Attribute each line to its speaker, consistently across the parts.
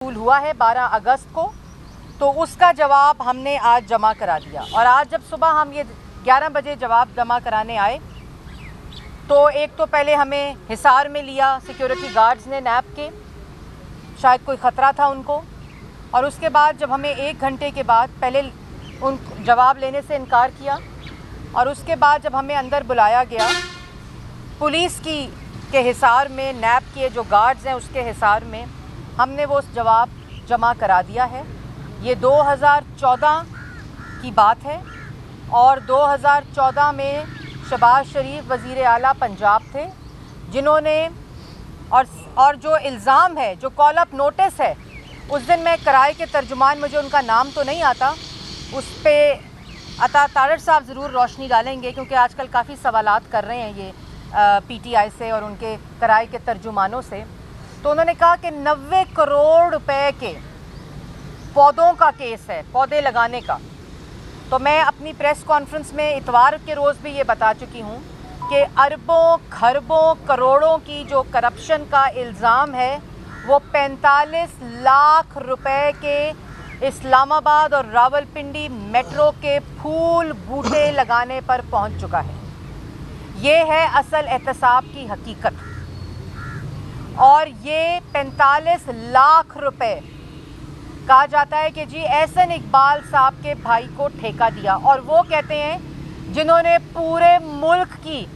Speaker 1: Schedule हुआ है 12 अगस्त को, तो उसका जवाब हमने आज जमा करा दिया। और आज जब सुबह हम ये 11 बजे जवाब जमा कराने आए तो एक तो पहले हमें हिसार में लिया सिक्योरिटी गार्ड्स ने नैब के, शायद कोई ख़तरा था उनको, और उसके बाद जब हमें 1 घंटे के बाद पहले उन जवाब लेने से इनकार किया, और उसके बाद जब हमें अंदर बुलाया गया पुलिस के हिसार में, नैब के जो गार्ड्स हैं उसके हिसार में, हमने वो जवाब जमा करा दिया है। ये 2014 की बात है और 2014 में शहबाज शरीफ वज़ीर आला पंजाब थे, जिन्होंने और जो इल्ज़ाम है, जो कॉल अप नोटिस है, उस दिन मैं कराए के तर्जुमान, मुझे उनका नाम तो नहीं आता, उस पर अता तारड़ साहब ज़रूर रोशनी डालेंगे, क्योंकि आजकल काफ़ी सवालात कर रहे हैं ये पीटीआई से और उनके कराए के तर्जुमानों से। तो उन्होंने कहा कि 90 करोड़ रुपए के पौधों का केस है, पौधे लगाने का। तो मैं अपनी प्रेस कॉन्फ्रेंस में इतवार के रोज़ भी ये बता चुकी हूँ कि अरबों खरबों करोड़ों की जो करप्शन का इल्ज़ाम है वो 45 लाख रुपए के इस्लामाबाद और रावलपिंडी मेट्रो के फूल बूटे लगाने पर पहुँच चुका है। ये है असल एहतसाब की हकीकत। और ये 45 लाख रुपए कहा जाता है कि जी एहसन इकबाल साहब के भाई को ठेका दिया, और वो कहते हैं जिन्होंने पूरे मुल्क की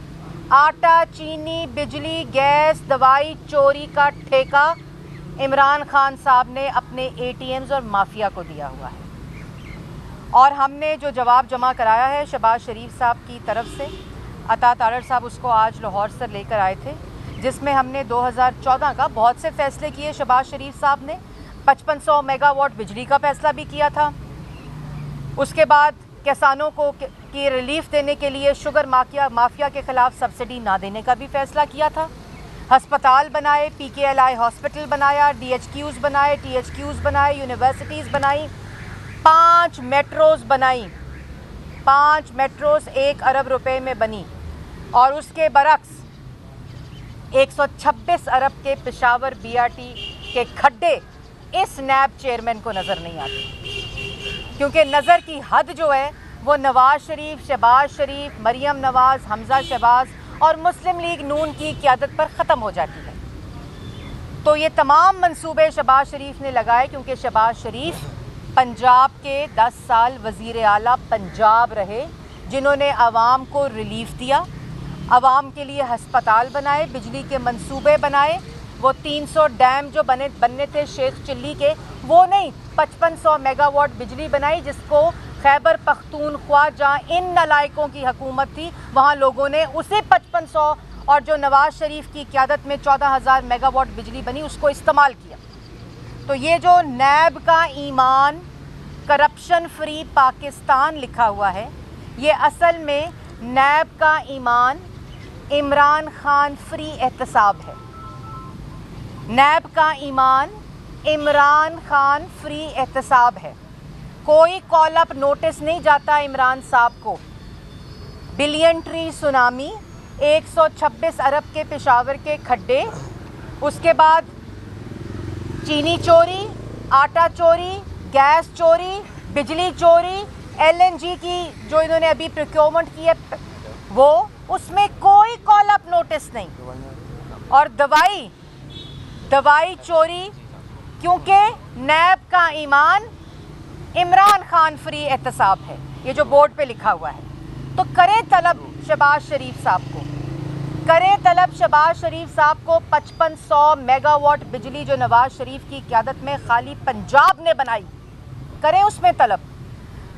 Speaker 1: आटा, चीनी, बिजली, गैस, दवाई चोरी का ठेका इमरान खान साहब ने अपने एटीएम्स और माफिया को दिया हुआ है। और हमने जो जवाब जमा कराया है शहबाज शरीफ साहब की तरफ से, अता तारड़ साहब उसको आज लाहौर से लेकर आए थे, जिसमें हमने 2014 का बहुत से फ़ैसले किए। शहबाज शरीफ साहब ने 5500 मेगावाट बिजली का फ़ैसला भी किया था। उसके बाद किसानों को की रिलीफ देने के लिए शुगर माफिया के ख़िलाफ़ सब्सिडी ना देने का भी फ़ैसला किया था। हस्पताल बनाए, PKLI हॉस्पिटल बनाया, DHQs बनाए, THQs बनाए, यूनिवर्सिटीज़ बनाई, 5 मेट्रोज़ बनाई, 5 मेट्रोज़ 1 अरब रुपए में बनी। और उसके बरक्स 126 अरब के पेशावर BRT के खड्डे इस नैब चेयरमैन को नज़र नहीं आते, क्योंकि नज़र की हद जो है वो नवाज़ शरीफ, शहबाज शरीफ, मरियम नवाज़, हमज़ा शहबाज और मुस्लिम लीग नून की क़यादत पर ख़त्म हो जाती है। तो ये तमाम मंसूबे शहबाज शरीफ ने लगाए, क्योंकि शहबाज शरीफ पंजाब के 10 साल वज़ीर आला पंजाब रहे, जिन्होंने आवाम को रिलीफ दिया, आवाम के लिए हस्पताल बनाए, बिजली के मंसूबे बनाए। वो 300 डैम जो बनने थे शेख चिल्ली के, वो नहीं, 5500 मेगावाट बिजली बनाई, जिसको खैबर पख्तूनख्वा, जहाँ इन नलायकों की हुकूमत थी, वहाँ लोगों ने उसी 5500 और जो नवाज़ शरीफ की क़यादत में 14,000 मेगावाट बिजली बनी, उसको इस्तेमाल किया। तो ये जो नैब का ईमान करप्शन फ्री पाकिस्तान लिखा हुआ है, ये असल में नैब का ईमान इमरान खान फ्री एहतसाब है। नैब का ईमान इमरान खान फ्री एहतसाब है। कोई कॉल अप नोटिस नहीं जाता इमरान साहब को। बिलियन ट्री सुनामी, 126 अरब के पेशावर के खड्डे, उसके बाद चीनी चोरी, आटा चोरी, गैस चोरी, बिजली चोरी, LNG की जो इन्होंने अभी प्रोक्योरमेंट की है वो, उसमें कोई कॉल अप नोटिस नहीं। और दवाई चोरी, क्योंकि नैब का ईमान इमरान खान फ्री एहतसाब है, ये जो बोर्ड पे लिखा हुआ है। तो करें तलब शहबाज शरीफ साहब को, करें तलब शहबाज शरीफ साहब को 5500 मेगावाट बिजली जो नवाज़ शरीफ की क़यादत में खाली पंजाब ने बनाई, करें उसमें तलब,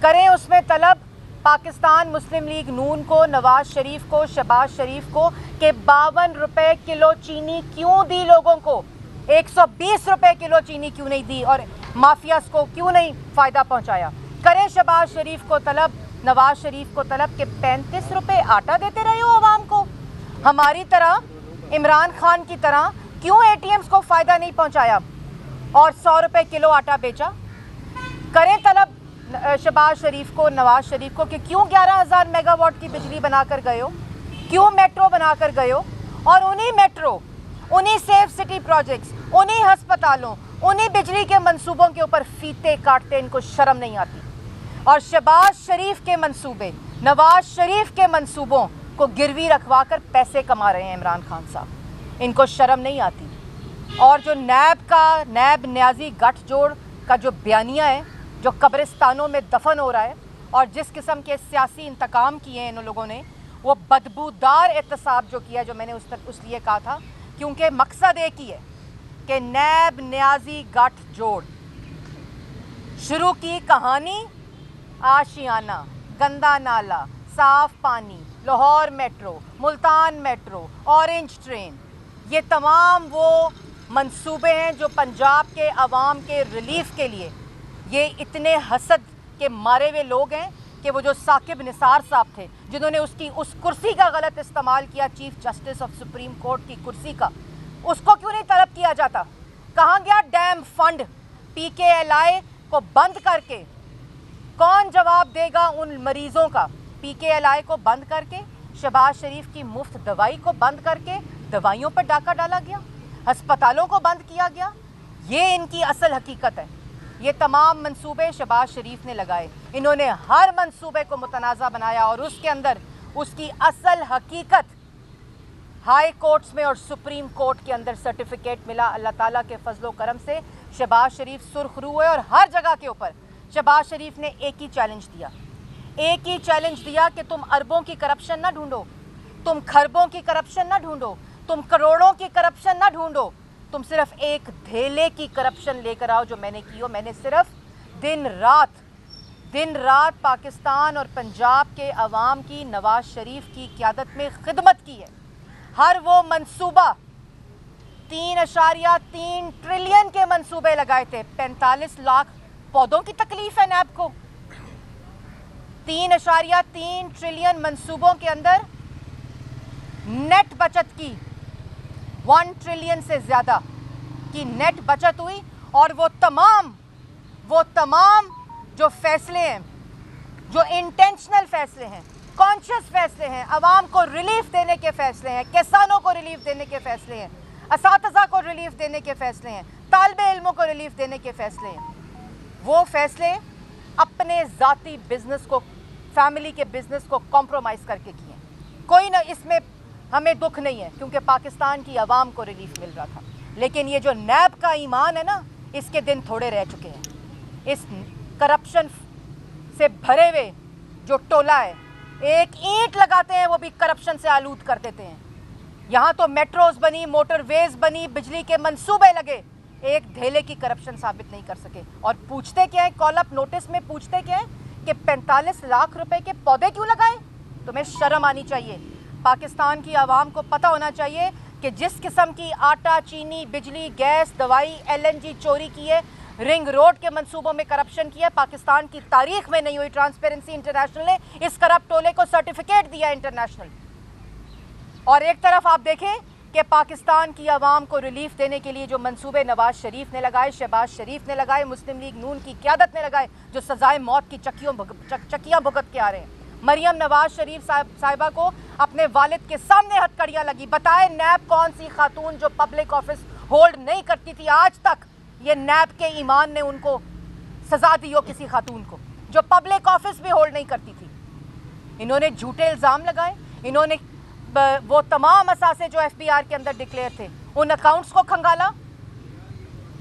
Speaker 1: करें उसमें तलब पाकिस्तान मुस्लिम लीग नून को, नवाज़ शरीफ को, शहबाज शरीफ को कि 52 रुपए किलो चीनी क्यों दी लोगों को, 120 रुपए किलो चीनी क्यों नहीं दी और माफियास को क्यों नहीं फ़ायदा पहुंचाया। करें शहबाज शरीफ को तलब, नवाज़ शरीफ को तलब कि 35 रुपए आटा देते रहे हो आवाम को, हमारी तरह, इमरान खान की तरह क्यों ATMs को फ़ायदा नहीं पहुंचाया और 100 रुपए किलो आटा बेचा। करें तलब शहबाज शरीफ को, नवाज़ शरीफ को कि क्यों 11,000 मेगावाट की बिजली बनाकर गए हो, क्यों मेट्रो बनाकर गए हो, और उन्हीं मेट्रो, उन्हीं सेफ सिटी प्रोजेक्ट्स, उन्हीं हस्पतालों, उन्हीं बिजली के मंसूबों के ऊपर फीते काटते इनको शर्म नहीं आती। और शहबाज शरीफ के मंसूबे, नवाज शरीफ के मंसूबों को गिरवी रखवा कर पैसे कमा रहे हैं इमरान खान साहब, इनको शर्म नहीं आती। और जो नैब न्याजी गठजोड़ का जो बयानिया है, जो कब्रिस्तानों में दफन हो रहा है, और जिस किस्म के सियासी इंतकाम किए हैं इन लोगों ने, वो बदबूदार एहतसाब जो किया है, जो मैंने उस लिए कहा था, क्योंकि मकसद एक ही है कि नैब न्याजी गठजोड़ शुरू की कहानी आशियाना, गंदा नाला, साफ पानी, Lahore metro, Multan metro, orange train, ये तमाम वो मंसूबे हैं जो पंजाब के अवाम के रिलीफ के लिए, ये इतने हसद के मारे हुए लोग हैं कि वो जो साकिब निसार साहब थे, जिन्होंने उस कुर्सी का गलत इस्तेमाल किया, chief justice of supreme court की कुर्सी का, उसको क्यों नहीं तलब किया जाता? कहाँ गया डैम फंड? PKLI को बंद करके कौन जवाब देगा उन मरीजों का? PKLI को बंद करके, शहबाज शरीफ की मुफ्त दवाई को बंद करके दवाइयों पर डाका डाला गया, अस्पतालों को बंद किया गया। ये इनकी असल हकीकत है। ये तमाम मंसूबे शहबाज शरीफ ने लगाए, इन्होंने हर मंसूबे को मुतनाज़ा बनाया और उसके अंदर उसकी असल हकीकत हाई कोर्ट्स में और सुप्रीम कोर्ट के अंदर सर्टिफिकेट मिला। अल्लाह ताला के फजलो करम से शहबाज शरीफ सुर्खरू हुए और हर जगह के ऊपर शहबाज शरीफ ने एक ही चैलेंज दिया कि तुम अरबों की करप्शन ना ढूंढो, तुम खरबों की करप्शन ना ढूंढो, तुम करोड़ों की करप्शन ना ढूंढो, तुम सिर्फ एक धेले की करप्शन लेकर आओ जो मैंने की हो। मैंने सिर्फ दिन रात पाकिस्तान और पंजाब के अवाम की नवाज शरीफ की क़यादत में खिदमत की है। हर वो मंसूबा 3.3 ट्रिलियन के मंसूबे लगाए थे। 45 लाख पौधों की तकलीफ है नैब को। 3.3 ट्रिलियन मंसूबों के अंदर नेट बचत की 1 ट्रिलियन से ज़्यादा की नेट बचत हुई। और वो तमाम जो फैसले हैं, जो इंटेंशनल फैसले हैं, कॉन्शियस फैसले हैं, आवाम को रिलीफ देने के फैसले हैं, किसानों को रिलीफ देने के फैसले हैं, असातिज़ा को रिलीफ देने के फैसले हैं, तालिबे इल्मों को रिलीफ देने के फैसले हैं, वो फैसले अपने ज़ाती बिजनेस को, फैमिली के बिजनेस को कॉम्प्रोमाइज़ करके किए। कोई ना, इसमें हमें दुख नहीं है क्योंकि पाकिस्तान की आवाम को रिलीफ मिल रहा था। लेकिन ये जो नैब का ईमान है ना, इसके दिन थोड़े रह चुके हैं। इस करप्शन से भरे हुए जो टोला है, एक ईंट लगाते हैं वो भी करप्शन से आलूद कर देते हैं। यहाँ तो मेट्रोज बनी, मोटरवेज बनी, बिजली के मंसूबे लगे, एक धेले की करप्शन साबित नहीं कर सके। और पूछते क्या है, कॉल अप नोटिस में पूछते क्या है कि 45 लाख रुपए के पौधे क्यों लगाए? तुम्हें शर्म आनी चाहिए। पाकिस्तान की आवाम को पता होना चाहिए कि जिस किस्म की आटा, चीनी, बिजली, गैस, दवाई, LNG चोरी की है, रिंग रोड के मंसूबों में करप्शन किया, पाकिस्तान की तारीख में नहीं हुई। ट्रांसपेरेंसी इंटरनेशनल ने इस करप्ट टोले को सर्टिफिकेट दिया इंटरनेशनल। और एक तरफ आप देखें कि पाकिस्तान की आवाम को रिलीफ देने के लिए जो मंसूबे नवाज शरीफ ने लगाए, शहबाज शरीफ ने लगाए, मुस्लिम लीग नून की क़यादत ने लगाए, जो सजाए मौत की चक्कियाँ भुगत के आ रहे हैं। मरियम नवाज शरीफ साहिबा को अपने वालिद के सामने हथकड़ियाँ लगी। बताए नैब कौन सी खातून जो पब्लिक ऑफिस होल्ड नहीं करती थी, आज तक ये नैब के ईमान ने उनको सजा दी हो, किसी खातून को जो पब्लिक ऑफिस भी होल्ड नहीं करती थी। इन्होंने झूठे इल्ज़ाम लगाए, इन्होंने वो तमाम असासे जो FBR के अंदर डिक्लेयर थे, उन अकाउंट्स को खंगाला,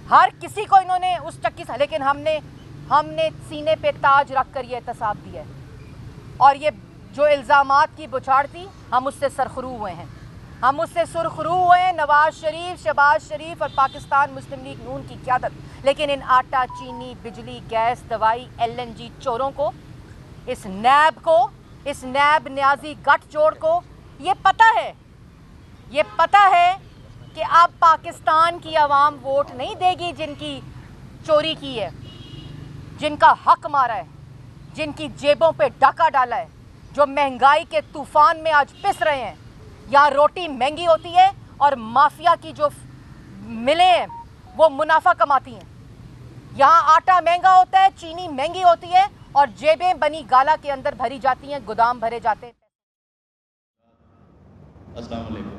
Speaker 1: हर किसी को इन्होंने उस चक्की से। लेकिन हमने सीने पे ताज रख कर ये एहतसाब दिया है। और ये जो इल्ज़ामात की बुछाड़ थी, हम उससे सरखरू हुए हैं, नवाज शरीफ, शहबाज शरीफ और पाकिस्तान मुस्लिम लीग नून की क़यादत। लेकिन इन आटा, चीनी, बिजली, गैस, दवाई, LNG चोरों को, इस नैब न्याजी गठजोड़ को ये पता है कि अब पाकिस्तान की आवाम वोट नहीं देगी जिनकी चोरी की है, जिनका हक मारा है, जिनकी जेबों पे डाका डाला है, जो महंगाई के तूफान में आज पिस रहे हैं। यहाँ रोटी महंगी होती है और माफिया की जो मिलें हैं वो मुनाफा कमाती हैं। यहाँ आटा महंगा होता है, चीनी महंगी होती है और जेबें बनी गाला के अंदर भरी जाती हैं, गोदाम भरे जाते हैं।
Speaker 2: अस्सलाम वालेकुम।